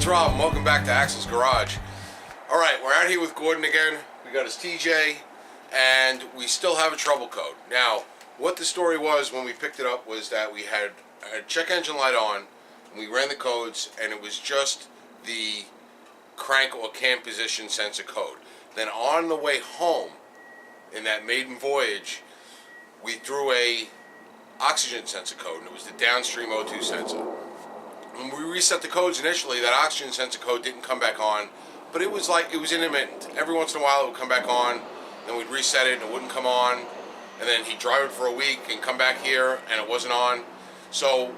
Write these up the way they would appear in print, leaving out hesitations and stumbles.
it's Rob, and welcome back to Axel's Garage. Alright, we're out here with Gordon again. We got his TJ, and we still have a trouble code. Now, what the story was when we picked it up was that we had a check engine light on, and we ran the codes, and it was just the crank or cam position sensor code. Then on the way home, in that maiden voyage, we threw a oxygen sensor code, and it was the downstream O2 sensor. When we reset the codes initially, that oxygen sensor code didn't come back on, but it was intermittent. Every once in a while it would come back on, then we'd reset it and it wouldn't come on, and then he'd drive it for a week and come back here and it wasn't on. So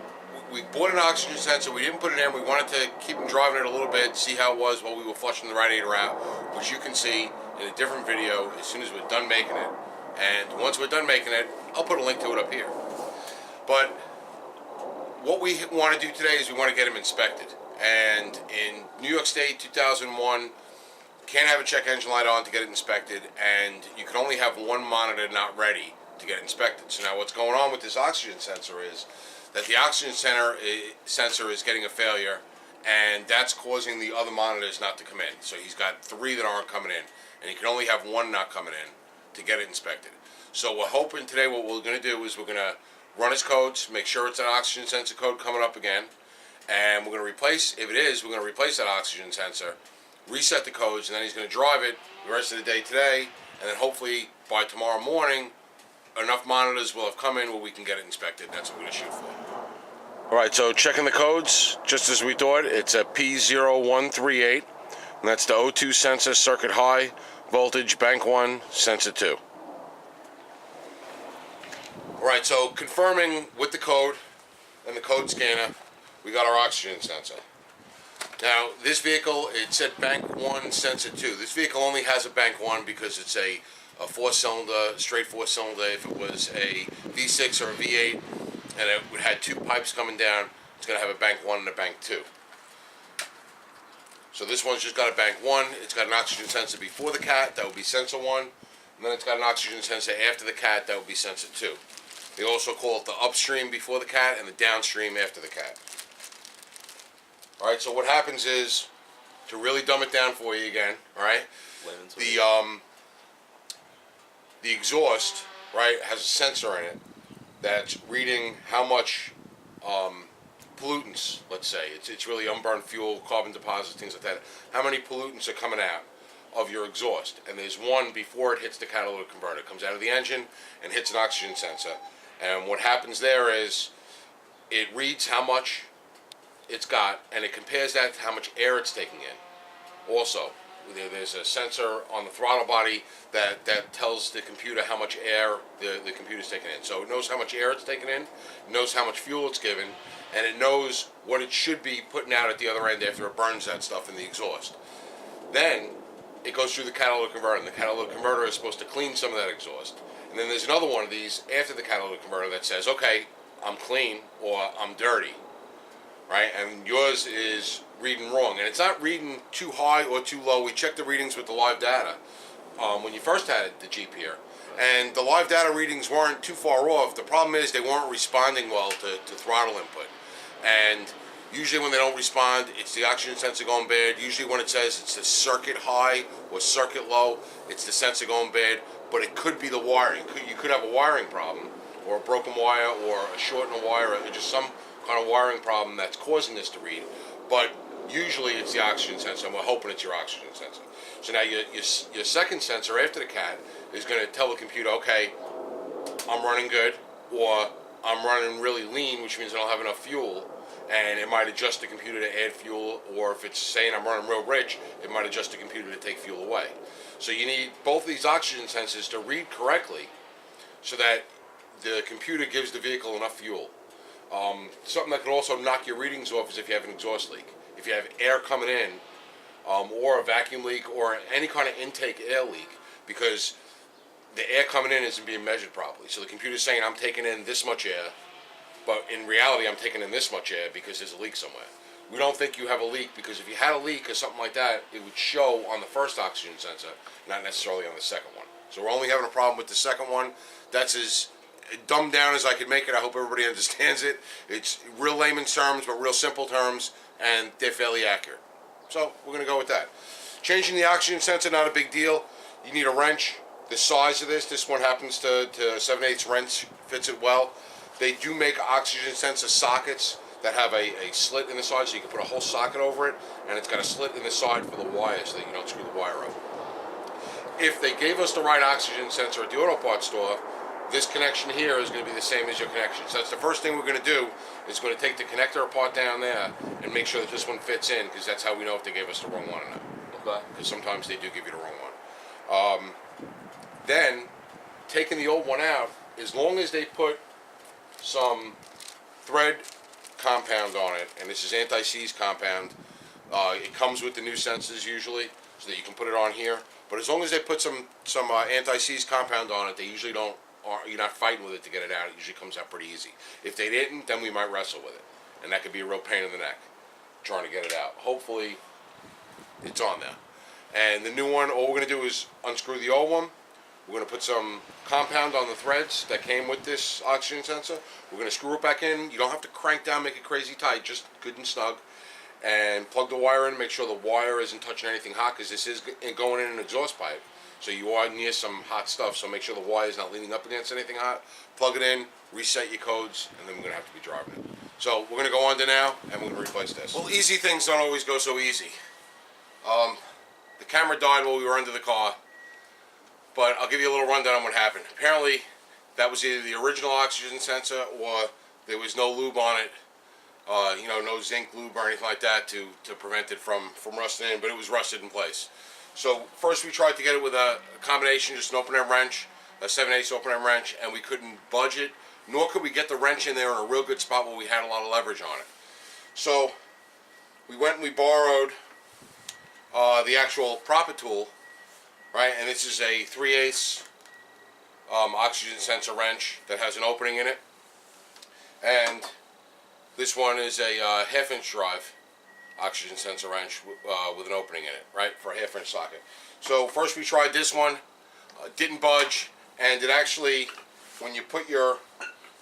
we bought an oxygen sensor, we didn't put it in, we wanted to keep him driving it a little bit, see how it was while we were flushing the radiator out, which you can see in a different video as soon as we're done making it. And once we're done making it, I'll put a link to it up here. But what we want to do today is we want to get him inspected. And in New York State, 2001, can't have a check engine light on to get it inspected, and you can only have one monitor not ready to get inspected. So now what's going on with this oxygen sensor is that the oxygen sensor is getting a failure, and that's causing the other monitors not to come in. So he's got 3 that aren't coming in, and he can only have 1 not coming in to get it inspected. So we're hoping today what we're going to do is we're going to run his codes, make sure it's an oxygen sensor code coming up again, and we're going to replace, if it is, we're going to replace that oxygen sensor, reset the codes, and then he's going to drive it the rest of the day today, and then hopefully by tomorrow morning, enough monitors will have come in where we can get it inspected. That's what we're going to shoot for. Alright, so checking the codes, just as we thought, it's a P0138, and that's the O2 sensor, circuit high, voltage, bank 1, sensor 2. Alright, so confirming with the code and the code scanner, we got our oxygen sensor. Now, this vehicle, it said bank 1, sensor 2. This vehicle only has a bank 1 because it's a 4-cylinder, straight 4-cylinder. If it was a V6 or a V8 and it had 2 pipes coming down, it's going to have a bank 1 and a bank 2. So this one's just got a bank 1. It's got an oxygen sensor before the cat, that would be sensor 1. And then it's got an oxygen sensor after the cat, that would be sensor 2. They also call it the upstream before the cat and the downstream after the cat. Alright, so what happens is, to really dumb it down for you again, alright, the exhaust, right, has a sensor in it that's reading how much pollutants, let's say, it's really unburned fuel, carbon deposits, things like that, how many pollutants are coming out of your exhaust. And there's one before it hits the catalytic converter. It comes out of the engine and hits an oxygen sensor. And what happens there is it reads how much it's got, and it compares that to how much air it's taking in. Also, there's a sensor on the throttle body that tells the computer how much air the computer's taking in. So it knows how much air it's taking in, it knows how much fuel it's given, and it knows what it should be putting out at the other end after it burns that stuff in the exhaust. Then it goes through the catalytic converter, and the catalytic converter is supposed to clean some of that exhaust. And then there's another one of these after the catalytic converter that says, okay, I'm clean or I'm dirty, right? And yours is reading wrong. And it's not reading too high or too low. We checked the readings with the live data when you first had the Jeep here. And the live data readings weren't too far off. The problem is they weren't responding well to throttle input. And usually when they don't respond, it's the oxygen sensor going bad. Usually when it says it's the circuit high or circuit low, it's the sensor going bad. But it could be the wiring. You could have a wiring problem, or a broken wire, or a short in a wire, or just some kind of wiring problem that's causing this to read. But usually it's the oxygen sensor, and we're hoping it's your oxygen sensor. So now your second sensor after the cat is going to tell the computer, okay, I'm running good, or I'm running really lean, which means I don't have enough fuel, and it might adjust the computer to add fuel, or if it's saying I'm running real rich, it might adjust the computer to take fuel away. So you need both of these oxygen sensors to read correctly so that the computer gives the vehicle enough fuel. Something that could also knock your readings off is if you have an exhaust leak. If you have air coming in, or a vacuum leak, or any kind of intake air leak, because the air coming in isn't being measured properly. So the computer's saying I'm taking in this much air, but in reality I'm taking in this much air because there's a leak somewhere. We don't think you have a leak, because if you had a leak or something like that, it would show on the first oxygen sensor, not necessarily on the second one. So we're only having a problem with the second one. That's as dumbed down as I could make it. I hope everybody understands it. It's real layman's terms, but real simple terms, and they're fairly accurate. So we're going to go with that. Changing the oxygen sensor, not a big deal. You need a wrench. The size of this one happens to 7/8 wrench, fits it well. They do make oxygen sensor sockets that have a slit in the side, so you can put a whole socket over it, and it's got a slit in the side for the wire so that you don't screw the wire up. If they gave us the right oxygen sensor at the auto parts store, this connection here is going to be the same as your connection. So that's the first thing we're going to do, is going to take the connector apart down there and make sure that this one fits in, because that's how we know if they gave us the wrong one or not. Okay. Because sometimes they do give you the wrong one. Then, taking the old one out, as long as they put some thread compound on it, and this is anti-seize compound, it comes with the new sensors usually, so that you can put it on here. But as long as they put some anti-seize compound on it, they usually don't. You're not fighting with it to get it out. It usually comes out pretty easy. If they didn't, then we might wrestle with it, and that could be a real pain in the neck trying to get it out. Hopefully, it's on there. And the new one, all we're going to do is unscrew the old one. We're going to put some compound on the threads that came with this oxygen sensor. We're going to screw it back in. You don't have to crank down, make it crazy tight, just good and snug. And plug the wire in, make sure the wire isn't touching anything hot, because this is going in an exhaust pipe. So you are near some hot stuff, so make sure the wire is not leaning up against anything hot. Plug it in, reset your codes, and then we're going to have to be driving it. So we're going to go on to now, and we're going to replace this. Well, easy things don't always go so easy. The camera died while we were under the car. But I'll give you a little rundown on what happened. Apparently, that was either the original oxygen sensor or there was no lube on it. No zinc lube or anything like that to prevent it from rusting in, but it was rusted in place. So first we tried to get it with a combination, just an open-end wrench, a 7/8 open-end wrench, and we couldn't budge it, nor could we get the wrench in there in a real good spot where we had a lot of leverage on it. So we went and we borrowed the actual proper tool. Right, and this is a 3/8 oxygen sensor wrench that has an opening in it, and this one is a 1/2-inch drive oxygen sensor wrench with an opening in it, right, for a 1/2-inch socket. So first we tried this one, didn't budge, and it actually, when you put your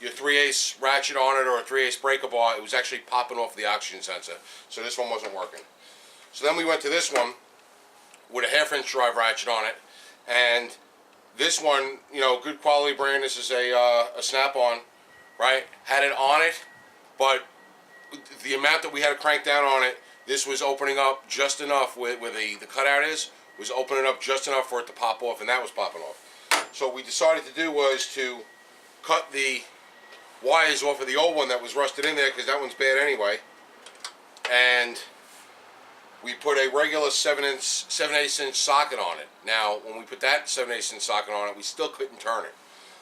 3/8 ratchet on it or a 3/8 breaker bar, it was actually popping off the oxygen sensor. So this one wasn't working. So then we went to this one with a 1/2-inch drive ratchet on it, and this one, good quality brand. This is a Snap-on, right? Had it on it, but the amount that we had to crank down on it, this was opening up just enough where the cutout was opening up just enough for it to pop off, and that was popping off. So what we decided to do was to cut the wires off of the old one that was rusted in there, because that one's bad anyway, and we put a regular 7/8 inch socket on it. Now, when we put that 7/8 inch socket on it, we still couldn't turn it.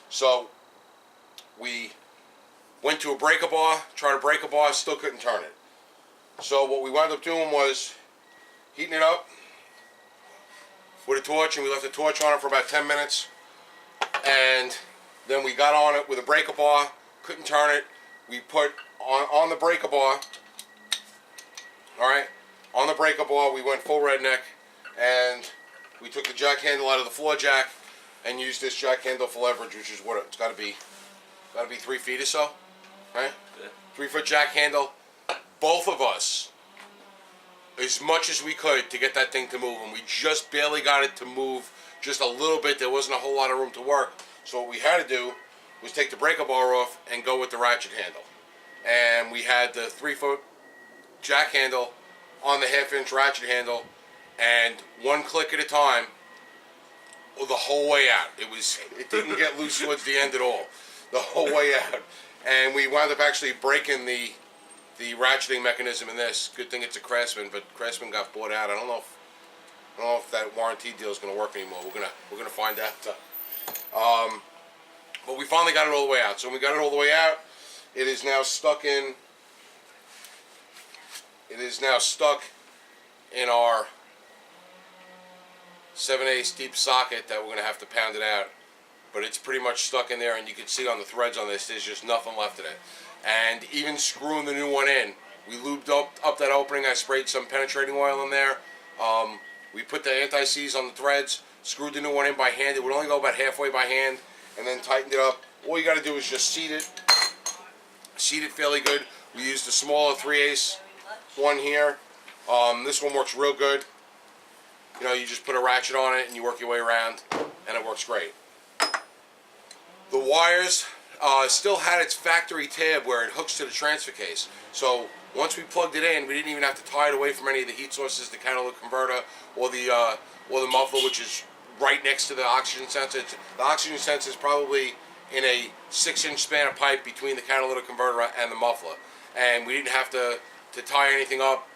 So we went to a breaker bar, tried to break a bar, still couldn't turn it. So what we wound up doing was heating it up with a torch, and we left the torch on it for about 10 minutes. And then we got on it with a breaker bar, couldn't turn it. We put on the breaker bar, all right, on the breaker bar, we went full redneck, and we took the jack handle out of the floor jack and used this jack handle for leverage, which is what it's got to be 3 feet or so, right? Yeah. 3-foot jack handle. Both of us, as much as we could to get that thing to move, and we just barely got it to move just a little bit. There wasn't a whole lot of room to work. So what we had to do was take the breaker bar off and go with the ratchet handle. And we had the 3-foot jack handle on the 1/2-inch ratchet handle, and one click at a time the whole way out. It didn't get loose towards the end at all, the whole way out. And we wound up actually breaking the ratcheting mechanism in this. Good thing it's a Craftsman, but Craftsman got bought out. I don't know if that warranty deal is going to work anymore. We're gonna find out. But we finally got it all the way out. So when we got it all the way out, it is now stuck in. It is now stuck in our 7/8 deep socket that we're going to have to pound it out. But it's pretty much stuck in there, and you can see on the threads on this, there's just nothing left of it. And even screwing the new one in, we lubed up that opening. I sprayed some penetrating oil in there. We put the anti-seize on the threads, screwed the new one in by hand. It would only go about halfway by hand, and then tightened it up. All you got to do is just seat it fairly good. We used a smaller 3/8 one here, This one works real good. You know, you just put a ratchet on it and you work your way around, and it works great. The wires still had its factory tab where it hooks to the transfer case. So once we plugged it in, we didn't even have to tie it away from any of the heat sources, the catalytic converter, or the muffler, which is right next to the oxygen sensor. The oxygen sensor is probably in a 6-inch span of pipe between the catalytic converter and the muffler, and we didn't have to tie anything up.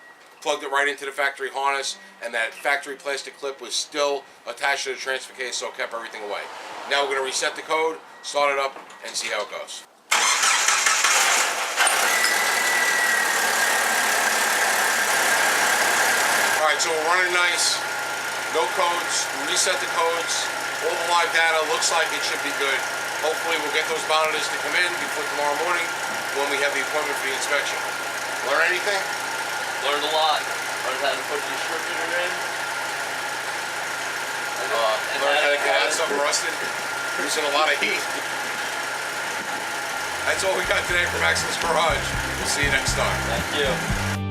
Plugged it right into the factory harness, and that factory plastic clip was still attached to the transfer case, so it kept everything away. Now we're going to reset the code, start it up, and see how it goes. Alright, so we're running nice. No codes. We reset the codes. All the live data looks like it should be good. Hopefully we'll get those monitors to come in before tomorrow morning when we have the appointment for the inspection. Learn anything? Learned a lot. Learned how to put the distributor in. Learned how to get out something rusted. Using a lot of heat. That's all we got today from Maximus Garage. We'll see you next time. Thank you.